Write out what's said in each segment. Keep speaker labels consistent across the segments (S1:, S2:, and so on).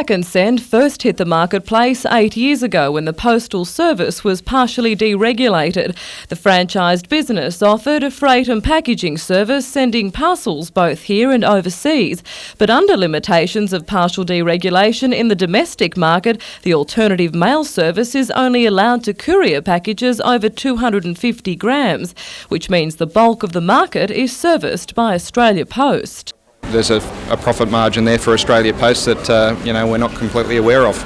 S1: Pack and Send first hit the marketplace 8 years ago when the postal service was partially deregulated. The franchised business offered a freight and packaging service sending parcels both here and overseas. But under limitations of partial deregulation in the domestic market, the alternative mail service is only allowed to courier packages over 250 grams, which means the bulk of the market is serviced by Australia Post.
S2: There's a profit margin there for Australia Post that we're not completely aware of.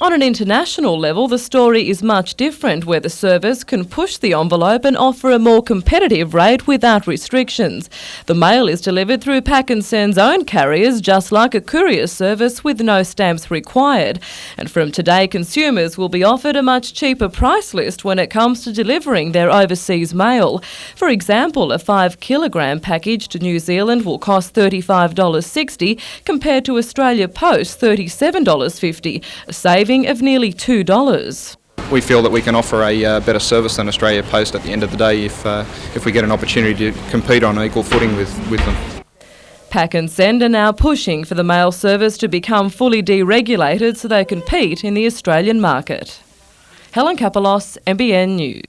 S1: On an international level, the story is much different, where the service can push the envelope and offer a more competitive rate without restrictions. The mail is delivered through Pack and Send's own carriers, just like a courier service with no stamps required. And from today, consumers will be offered a much cheaper price list when it comes to delivering their overseas mail. For example, a 5-kilogram package to New Zealand will cost $35.60 compared to Australia Post $37.50, a saving of nearly $2.
S2: We feel that we can offer a better service than Australia Post at the end of the day if we get an opportunity to compete on equal footing with them.
S1: Pack and Send are now pushing for the mail service to become fully deregulated so they compete in the Australian market. Helen Kapelos, NBN News.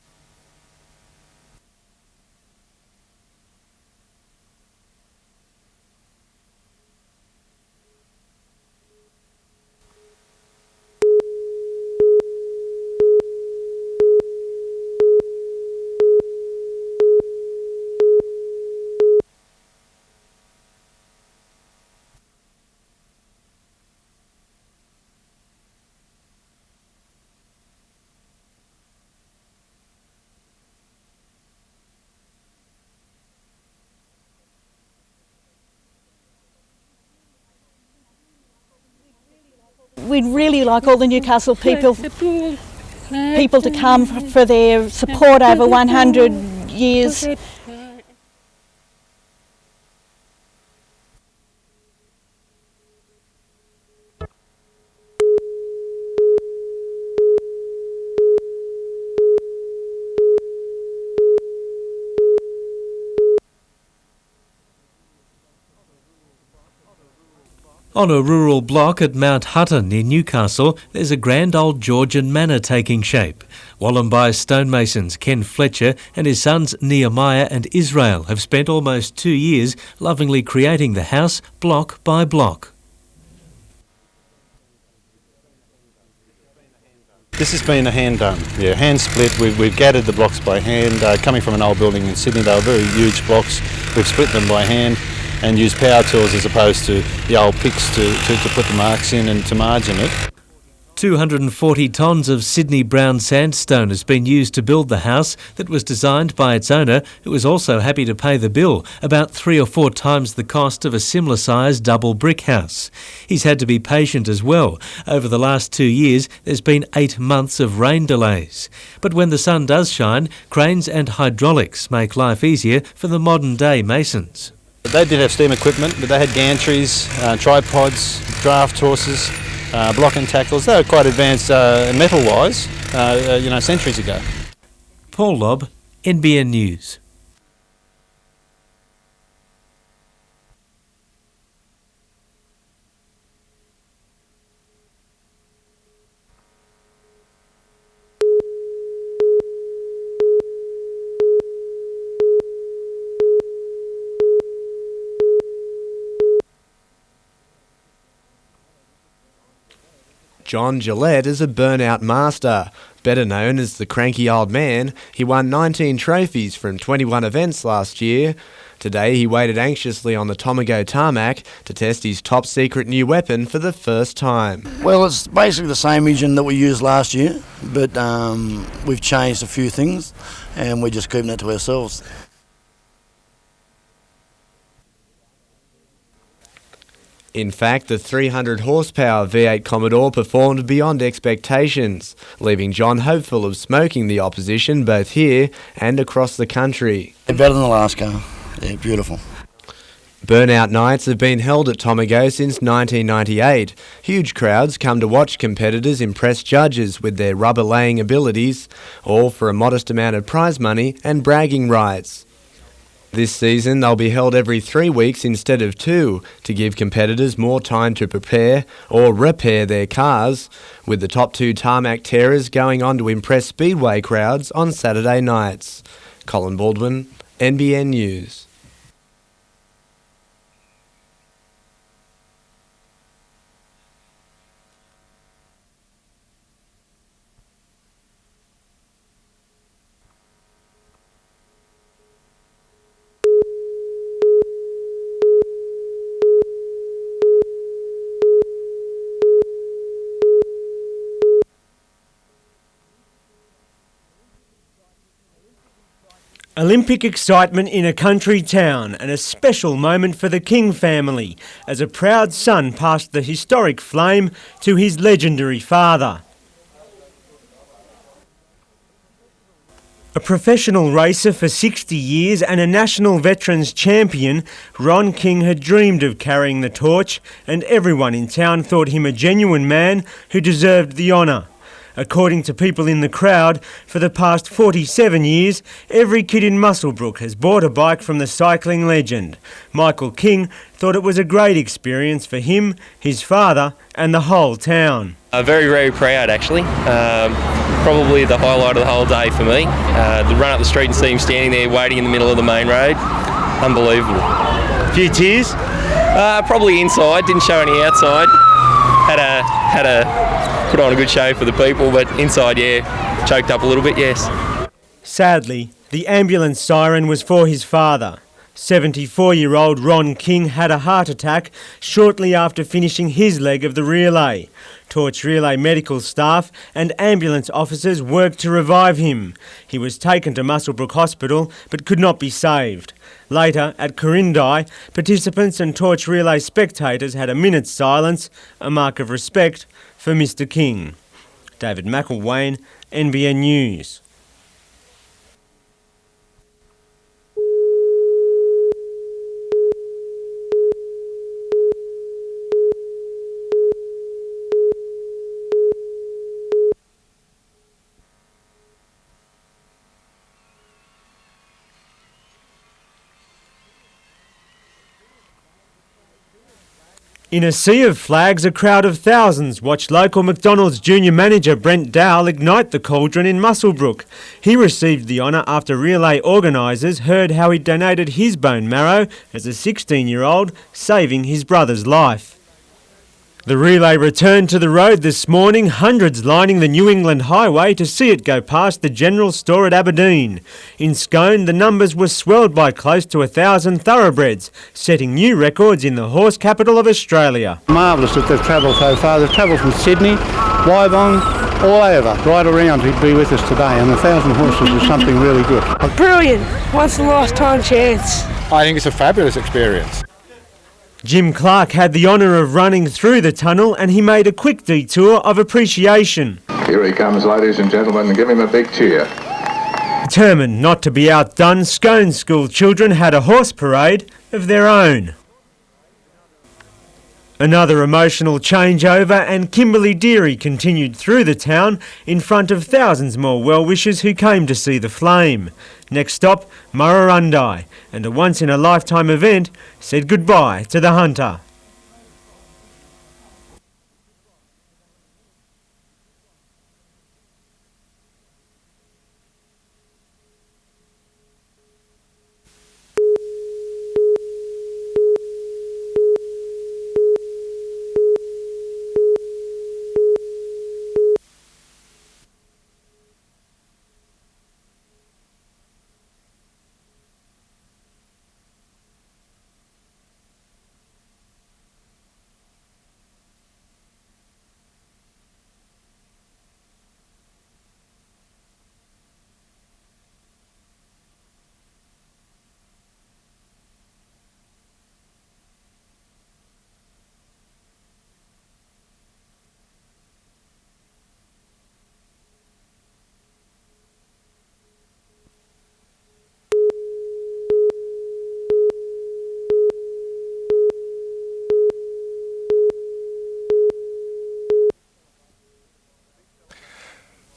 S3: We'd really like all the Newcastle people to come for their support over 100 years.
S4: On a rural block at Mount Hutton near Newcastle, there's a grand old Georgian manor taking shape. Wallumbye stonemasons Ken Fletcher and his sons Nehemiah and Israel have spent almost 2 years lovingly creating the house block by block.
S5: This has been a hand done, hand split. We've gathered the blocks by hand. Coming from an old building in Sydney, they were very huge blocks. We've split them by hand and used power tools as opposed to the old picks to put the marks in and to margin it.
S4: 240 tonnes of Sydney brown sandstone has been used to build the house that was designed by its owner, who was also happy to pay the bill, about 3 or 4 times the cost of a similar-sized double brick house. He's had to be patient as well. Over the last 2 years, there's been 8 months of rain delays. But when the sun does shine, cranes and hydraulics make life easier for the modern-day masons.
S5: They did have steam equipment, but they had gantries, tripods, draft horses, block and tackles. They were quite advanced metal-wise, centuries ago.
S4: Paul Lobb, NBN News.
S6: John Gillette is a burnout master. Better known as the cranky old man, he won 19 trophies from 21 events last year. Today he waited anxiously on the Tomago tarmac to test his top secret new weapon for the first time.
S7: Well, it's basically the same engine that we used last year, but we've changed a few things and we're just keeping it to ourselves.
S6: In fact, the 300 horsepower V8 Commodore performed beyond expectations, leaving John hopeful of smoking the opposition both here and across the country.
S7: Better than the last car. Yeah, beautiful.
S6: Burnout nights have been held at Tomago since 1998. Huge crowds come to watch competitors impress judges with their rubber-laying abilities, all for a modest amount of prize money and bragging rights. This season, they'll be held every 3 weeks instead of 2 to give competitors more time to prepare or repair their cars, with the top 2 tarmac tearers going on to impress speedway crowds on Saturday nights. Colin Baldwin, NBN News.
S8: Olympic excitement in a country town and a special moment for the King family as a proud son passed the historic flame to his legendary father. A professional racer for 60 years and a national veterans champion, Ron King had dreamed of carrying the torch, and everyone in town thought him a genuine man who deserved the honour. According to people in the crowd, for the past 47 years, every kid in Muswellbrook has bought a bike from the cycling legend. Michael King thought it was a great experience for him, his father and the whole town.
S9: Very, very proud actually. Probably the highlight of the whole day for me. The run up the street and see him standing there waiting in the middle of the main road. Unbelievable.
S8: A few tears?
S9: Probably inside, didn't show any outside. Had a put on a good show for the people, but inside, yeah, choked up a little bit, yes.
S8: Sadly, the ambulance siren was for his father. 74-year-old Ron King had a heart attack shortly after finishing his leg of the relay. Torch Relay medical staff and ambulance officers worked to revive him. He was taken to Muswellbrook Hospital but could not be saved. Later, at Corindai, participants and Torch Relay spectators had a minute's silence, a mark of respect for Mr. King. David McElwain, NBN News. In a sea of flags, a crowd of thousands watched local McDonald's junior manager Brent Dowell ignite the cauldron in Muswellbrook. He received the honour after relay organisers heard how he donated his bone marrow as a 16-year-old, saving his brother's life. The relay returned to the road this morning, hundreds lining the New England Highway to see it go past the General Store at Aberdeen. In Scone, the numbers were swelled by close to 1,000 thoroughbreds, setting new records in the horse capital of Australia.
S10: Marvellous that they've travelled so far. They've travelled from Sydney, Wyong, all over, right around to be with us today, and 1,000 horses is something really good.
S11: Brilliant, once in a lifetime chance.
S10: I think it's a fabulous experience.
S8: Jim Clark had the honour of running through the tunnel and he made a quick detour of appreciation.
S12: Here he comes, ladies and gentlemen, and give him a big cheer.
S8: Determined not to be outdone, Scone school children had a horse parade of their own. Another emotional changeover and Kimberley Deary continued through the town in front of thousands more well-wishers who came to see the flame. Next stop, Murrurundi, and a once-in-a-lifetime event said goodbye to the hunter.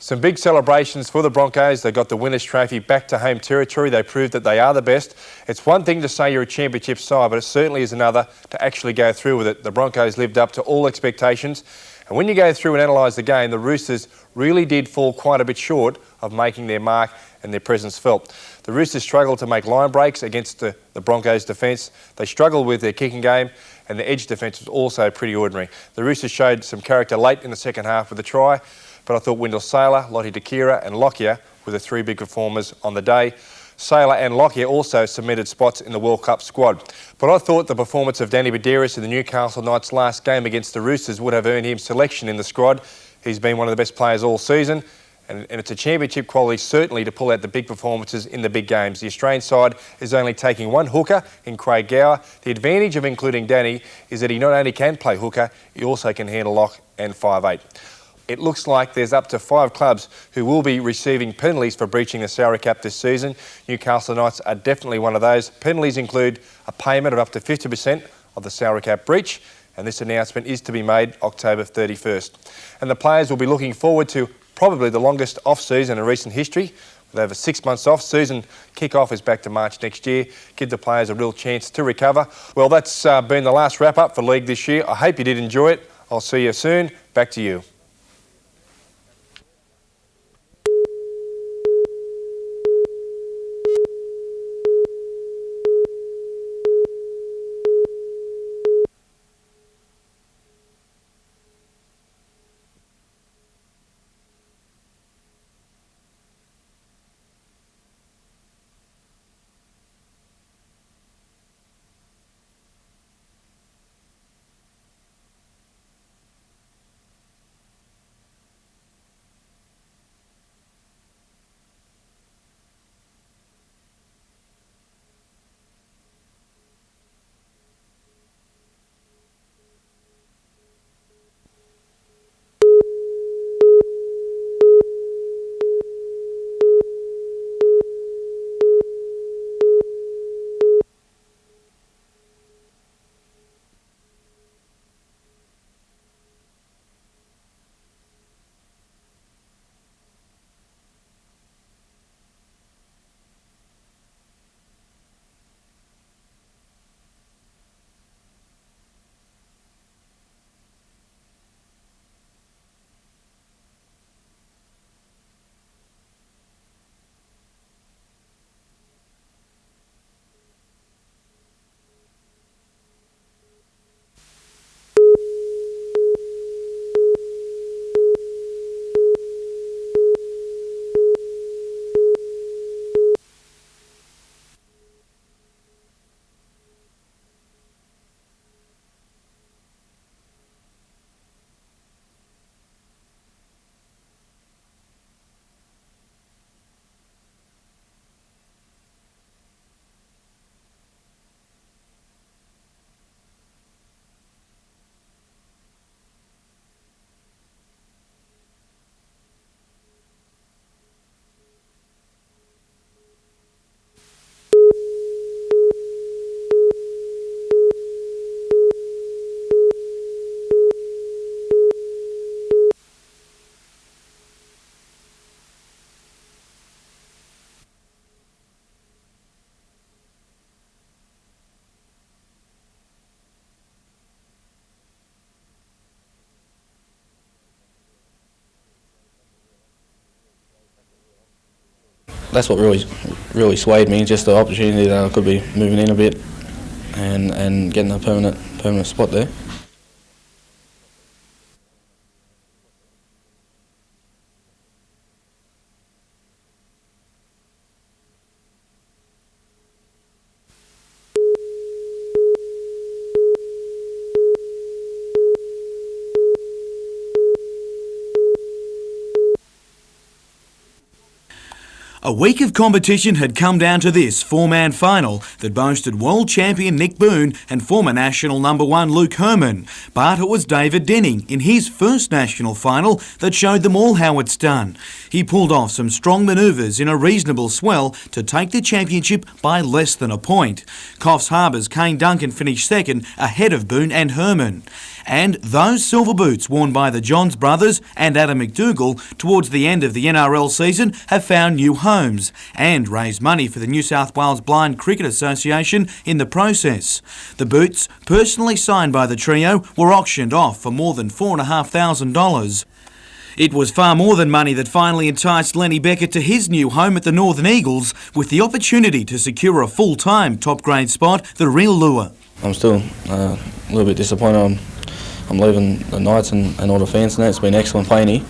S13: Some big celebrations for the Broncos. They got the Winners' Trophy back to home territory. They proved that they are the best. It's one thing to say you're a championship side, but it certainly is another to actually go through with it. The Broncos lived up to all expectations. And when you go through and analyse the game, the Roosters really did fall quite a bit short of making their mark and their presence felt. The Roosters struggled to make line breaks against the Broncos' defence. They struggled with their kicking game, and the edge defence was also pretty ordinary. The Roosters showed some character late in the second half with a try, but I thought Wendell Saylor, Lottie Dakira and Lockyer were the three big performers on the day. Saylor and Lockyer also cemented spots in the World Cup squad. But I thought the performance of Danny Buderus in the Newcastle Knights' last game against the Roosters would have earned him selection in the squad. He's been one of the best players all season, and it's a championship quality certainly to pull out the big performances in the big games. The Australian side is only taking one hooker in Craig Gower. The advantage of including Danny is that he not only can play hooker, he also can handle lock and 5'8". It looks like there's up to 5 clubs who will be receiving penalties for breaching the salary cap this season. Newcastle Knights are definitely one of those. Penalties include a payment of up to 50% of the salary cap breach, and this announcement is to be made October 31st. And the players will be looking forward to probably the longest off-season in recent history. With over 6 months off, season kick-off is back to March next year. Give the players a real chance to recover. Well, that's been the last wrap-up for League this year. I hope you did enjoy it. I'll see you soon. Back to you.
S14: That's what really swayed me, just the opportunity that I could be moving in a bit and getting a permanent spot there.
S15: A week of competition had come down to this four-man final that boasted world champion Nick Boone and former national number one Luke Herman. But it was David Denning in his first national final that showed them all how it's done. He pulled off some strong manoeuvres in a reasonable swell to take the championship by less than a point. Coffs Harbour's Kane Duncan finished second ahead of Boone and Herman. And those silver boots worn by the Johns brothers and Adam McDougall towards the end of the NRL season have found new homes and raised money for the New South Wales Blind Cricket Association in the process. The boots, personally signed by the trio, were auctioned off for more than $4,500. It was far more than money that finally enticed Lenny Beckett to his new home at the Northern Eagles, with the opportunity to secure a full-time top-grade spot, the real lure.
S14: I'm still a little bit disappointed. I'm leaving the Knights and all the fans and that. It's been excellent playing here.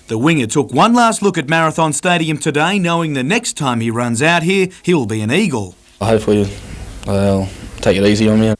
S15: The winger took one last look at Marathon Stadium today, knowing the next time he runs out here, he'll be an Eagle.
S14: Hopefully they'll take it easy on me.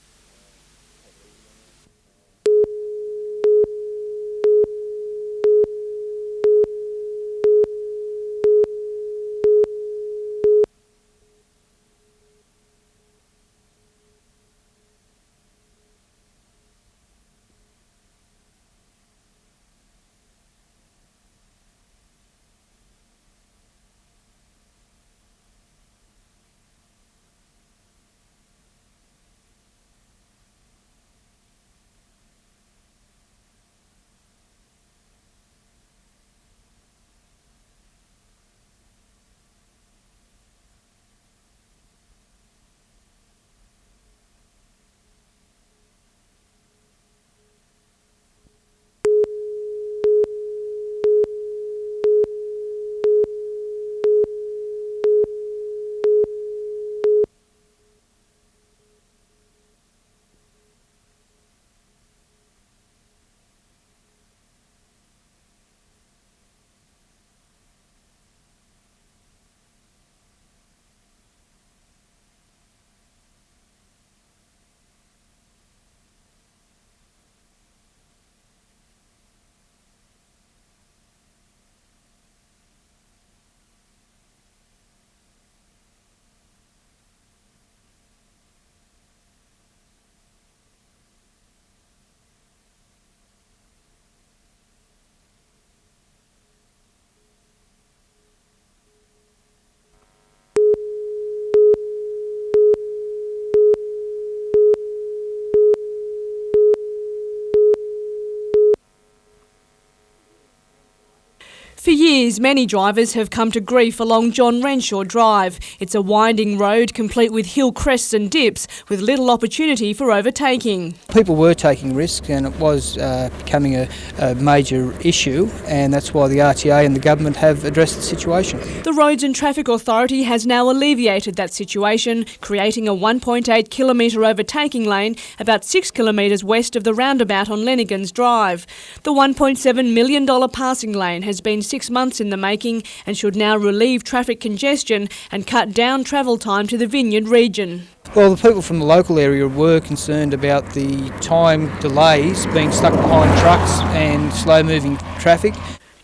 S16: For years, many drivers have come to grief along John Renshaw Drive. It's a winding road complete with hill crests and dips with little opportunity for overtaking.
S17: People were taking risks and it was becoming a major issue, and that's why the RTA and the government have addressed the situation.
S16: The Roads and Traffic Authority has now alleviated that situation, creating a 1.8 kilometre overtaking lane about 6 kilometres west of the roundabout on Lennigan's Drive. The $1.7 million passing lane has been 6 months in the making and should now relieve traffic congestion and cut down travel time to the Vineyard region.
S17: Well, the people from the local area were concerned about the time delays being stuck behind trucks and slow-moving traffic.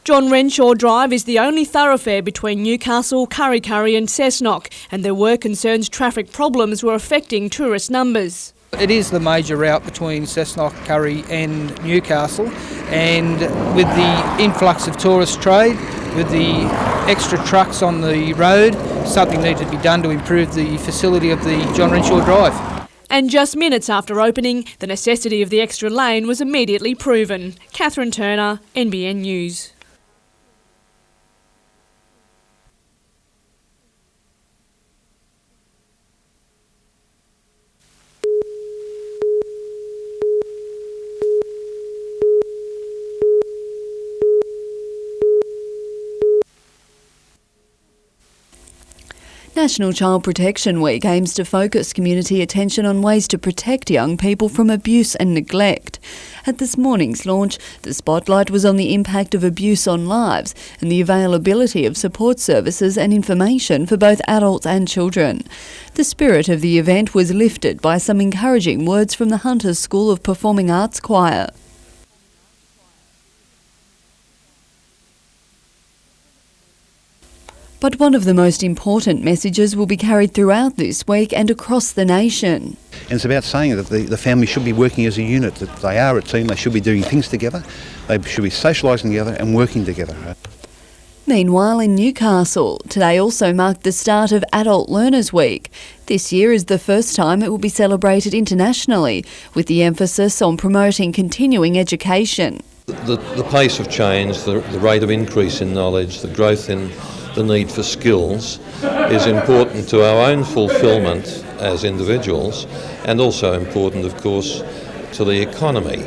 S16: John Renshaw Drive is the only thoroughfare between Newcastle, Kurri Kurri and Cessnock, and there were concerns traffic problems were affecting tourist numbers.
S17: It is the major route between Cessnock, Kurri and Newcastle, and with the influx of tourist trade, with the extra trucks on the road, something needed to be done to improve the facility of the John Renshaw Drive.
S16: And just minutes after opening, the necessity of the extra lane was immediately proven. Catherine Turner, NBN News.
S18: National Child Protection Week aims to focus community attention on ways to protect young people from abuse and neglect. At this morning's launch, the spotlight was on the impact of abuse on lives and the availability of support services and information for both adults and children. The spirit of the event was lifted by some encouraging words from the Hunters School of Performing Arts Choir. But one of the most important messages will be carried throughout this week and across the nation.
S10: And it's about saying that the family should be working as a unit, that they are a team, they should be doing things together, they should be socialising together and working together.
S18: Meanwhile, in Newcastle, today also marked the start of Adult Learners Week. This year is the first time it will be celebrated internationally, with the emphasis on promoting continuing education.
S19: The pace of change, the rate of increase in knowledge, the growth in the need for skills is important to our own fulfilment as individuals, and also important, of course, to the economy.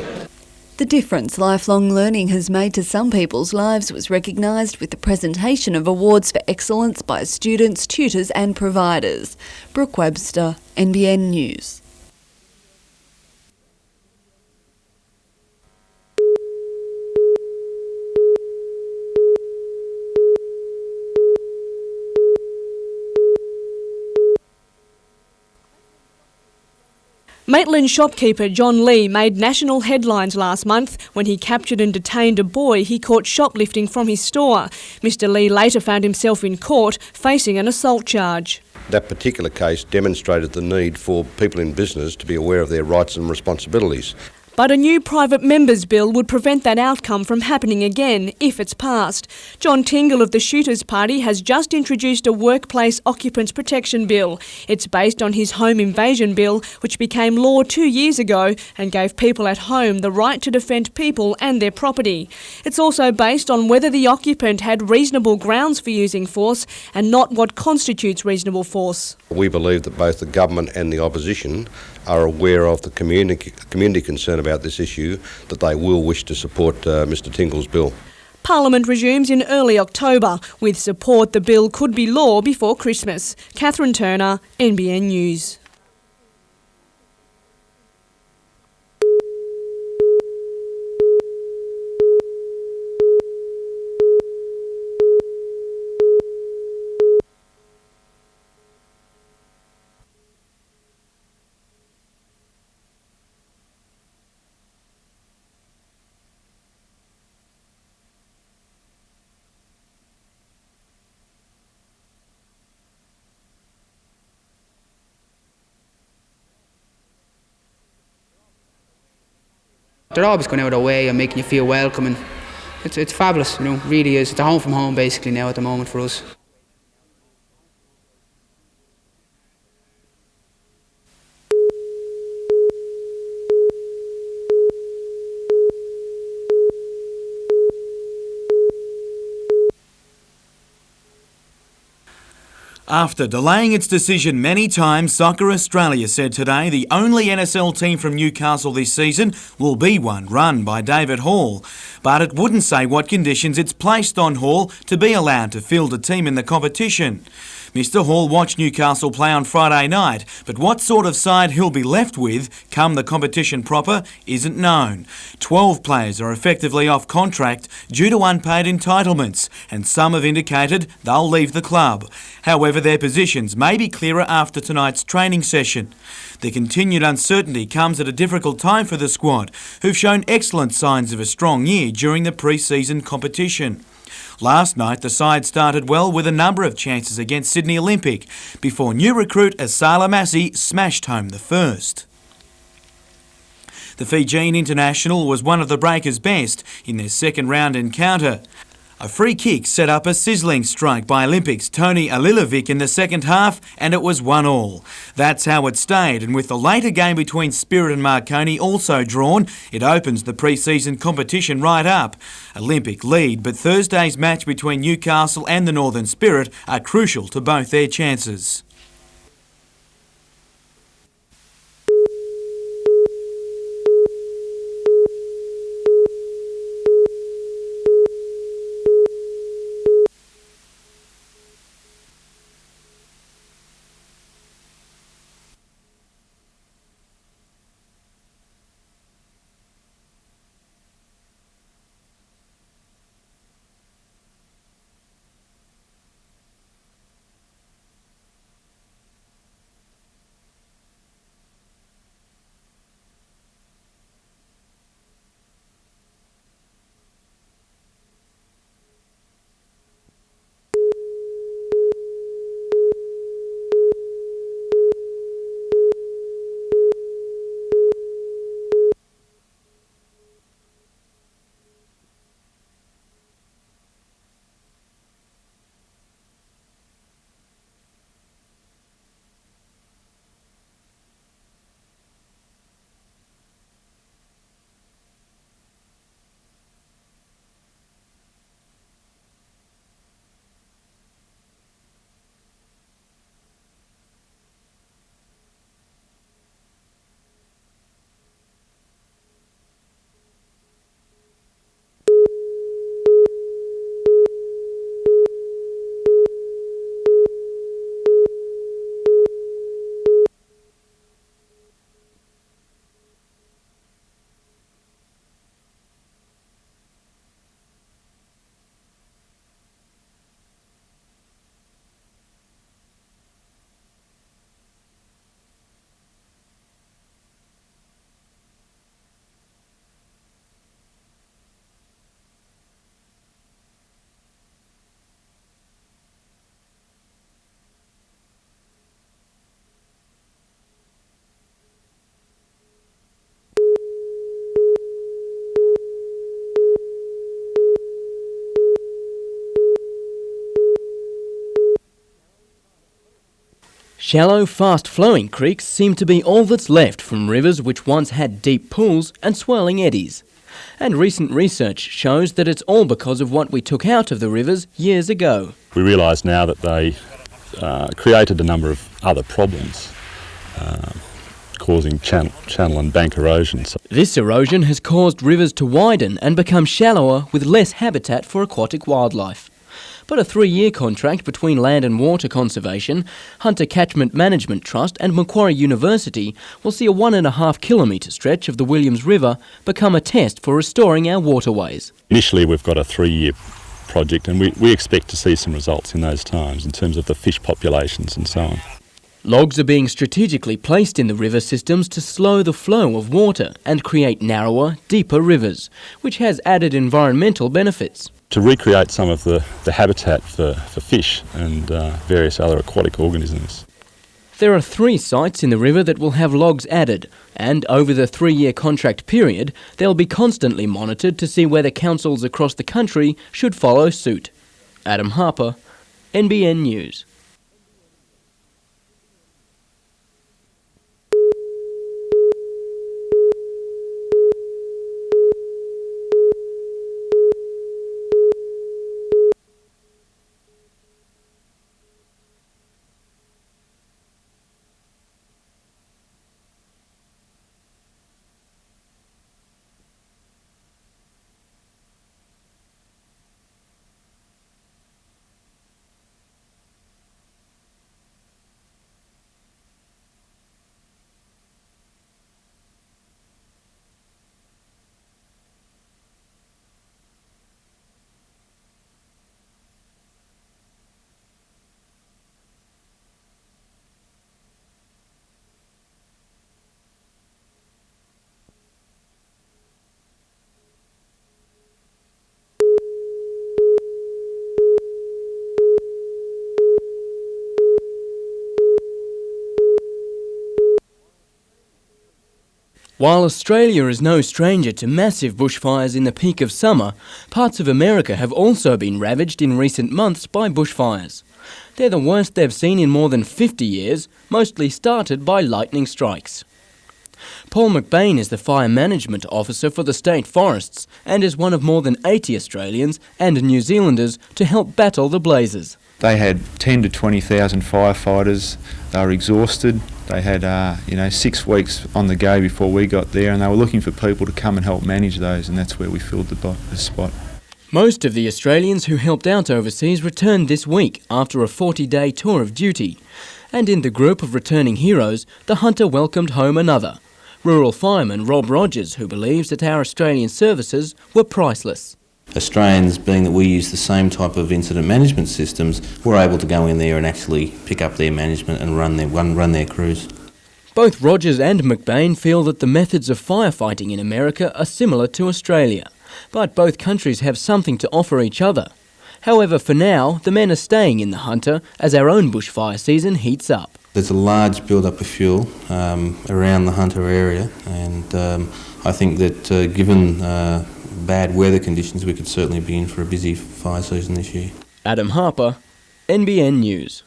S18: The difference lifelong learning has made to some people's lives was recognised with the presentation of awards for excellence by students, tutors and providers. Brooke Webster, NBN News.
S16: Maitland shopkeeper John Lee made national headlines last month when he captured and detained a boy he caught shoplifting from his store. Mr Lee later found himself in court facing an assault charge.
S20: That particular case demonstrated the need for people in business to be aware of their rights and responsibilities.
S16: But a new private members bill would prevent that outcome from happening again if it's passed. John Tingle of the Shooters Party has just introduced a workplace occupants protection bill. It's based on his home invasion bill, which became law 2 years ago and gave people at home the right to defend people and their property. It's also based on whether the occupant had reasonable grounds for using force and not what constitutes reasonable force.
S20: We believe that both the government and the opposition are aware of the community concern about this issue, that they will wish to support Mr Tingle's bill.
S16: Parliament resumes in early October. With support, the bill could be law before Christmas. Catherine Turner, NBN News.
S21: They're always going out of their way and making you feel welcome, and it's fabulous, you know, really is. It's a home from home basically now at the moment for us.
S15: After delaying its decision many times, Soccer Australia said today the only NSL team from Newcastle this season will be one run by David Hall. But it wouldn't say what conditions it's placed on Hall to be allowed to field a team in the competition. Mr Hall watched Newcastle play on Friday night, but what sort of side he'll be left with come the competition proper isn't known. 12 players are effectively off contract due to unpaid entitlements, and some have indicated they'll leave the club. However, their positions may be clearer after tonight's training session. The continued uncertainty comes at a difficult time for the squad, who've shown excellent signs of a strong year during the pre-season competition. Last night, the side started well with a number of chances against Sydney Olympic before new recruit Asala Massey smashed home the first. The Fijian international was one of the Breakers' best in their second round encounter. A free kick set up a sizzling strike by Olympics' Tony Alilovic in the second half, and it was 1-1. That's how it stayed, and with the later game between Spirit and Marconi also drawn, it opens the pre-season competition right up. Olympic lead, but Thursday's match between Newcastle and the Northern Spirit are crucial to both their chances.
S2: Shallow, fast-flowing creeks seem to be all that's left from rivers which once had deep pools and swirling eddies. And recent research shows that it's all because of what we took out of the rivers years ago.
S22: We realise now that they created a number of other problems, causing channel and bank erosion.
S2: This erosion has caused rivers to widen and become shallower with less habitat for aquatic wildlife. But a 3-year contract between Land and Water Conservation, Hunter Catchment Management Trust and Macquarie University will see a 1.5 kilometre stretch of the Williams River become a test for restoring our waterways.
S22: Initially we've got a 3-year project and we expect to see some results in those times in terms of the fish populations and so on.
S2: Logs are being strategically placed in the river systems to slow the flow of water and create narrower, deeper rivers, which has added environmental benefits.
S22: To recreate some of the habitat for fish and various other aquatic organisms.
S2: There are 3 sites in the river that will have logs added, and over the 3-year contract period, they'll be constantly monitored to see whether councils across the country should follow suit. Adam Harper, NBN News. While Australia is no stranger to massive bushfires in the peak of summer, parts of America have also been ravaged in recent months by bushfires. They're the worst they've seen in more than 50 years, mostly started by lightning strikes. Paul McBain is the Fire Management Officer for the State Forests and is one of more than 80 Australians and New Zealanders to help battle the blazes.
S23: They had 10 to 20,000 firefighters. They were exhausted. They had 6 weeks on the go before we got there, and they were looking for people to come and help manage those, and that's where we filled the spot.
S2: Most of the Australians who helped out overseas returned this week after a 40-day tour of duty. And in the group of returning heroes, the Hunter welcomed home another, rural fireman Rob Rogers, who believes that our Australian services were priceless.
S24: Australians, being that we use the same type of incident management systems, were able to go in there and actually pick up their management and run their crews.
S2: Both Rogers and McBain feel that the methods of firefighting in America are similar to Australia, but both countries have something to offer each other. However, for now, the men are staying in the Hunter as our own bushfire season heats up.
S24: There's a large build-up of fuel around the Hunter area, and I think that given bad weather conditions, we could certainly be in for a busy fire season this year.
S2: Adam Harper, NBN News.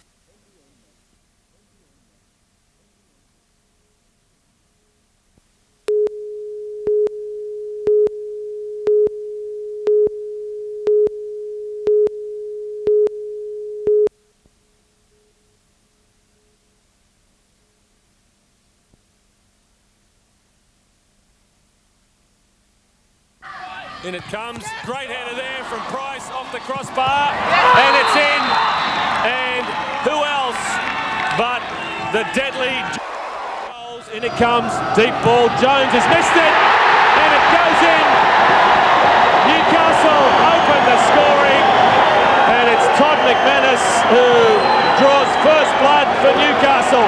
S25: In it comes, great header there from Price off the crossbar, and it's in. And who else but the deadly goals? In it comes, deep ball. Jones has missed it, and it goes in. Newcastle open the scoring, and it's Todd McManus who draws first blood for Newcastle.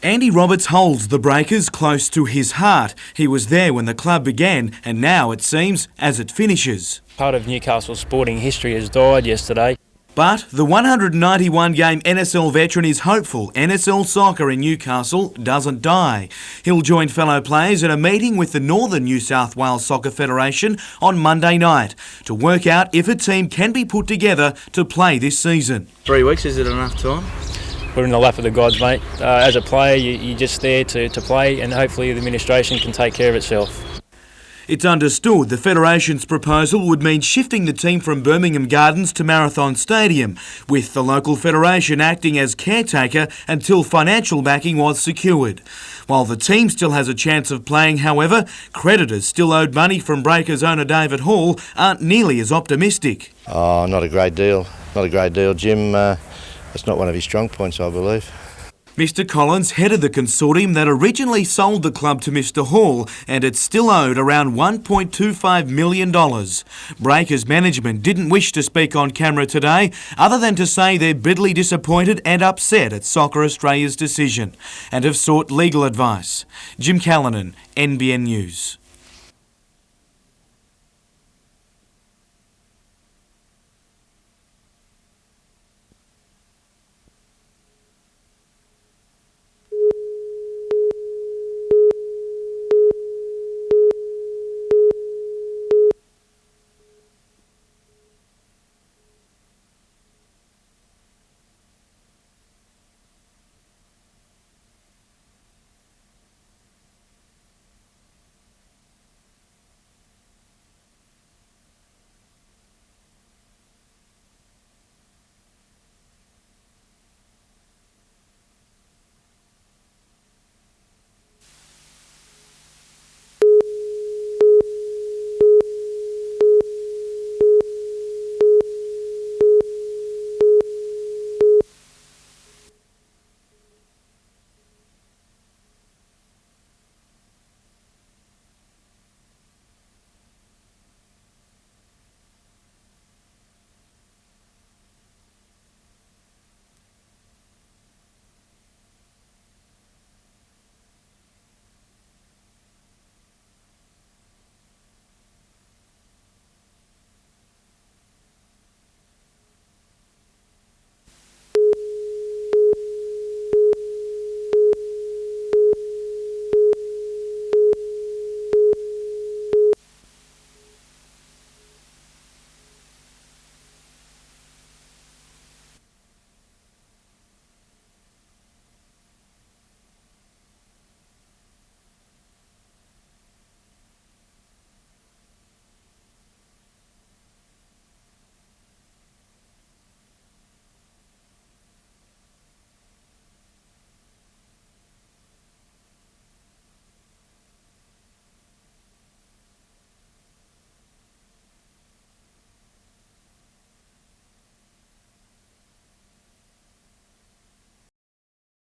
S15: Andy Roberts holds the Breakers close to his heart. He was there when the club began, and now it seems as it finishes.
S1: Part of Newcastle's sporting history has died yesterday.
S15: But the 191-game NSL veteran is hopeful NSL soccer in Newcastle doesn't die. He'll join fellow players at a meeting with the Northern New South Wales Soccer Federation on Monday night to work out if a team can be put together to play this season.
S1: 3 weeks, is it enough time? We're in the lap of the gods, mate. As a player, you're just there to play, and hopefully the administration can take care of itself.
S15: It's understood the Federation's proposal would mean shifting the team from Birmingham Gardens to Marathon Stadium, with the local federation acting as caretaker until financial backing was secured. While the team still has a chance of playing, however, creditors still owed money from Breakers owner David Hall aren't nearly as optimistic.
S3: Oh, not a great deal. Not a great deal, Jim. That's not one of his strong points, I believe.
S15: Mr Collins headed the consortium that originally sold the club to Mr Hall, and it's still owed around $1.25 million. Breakers management didn't wish to speak on camera today, other than to say they're bitterly disappointed and upset at Soccer Australia's decision, and have sought legal advice. Jim Callanan, NBN News.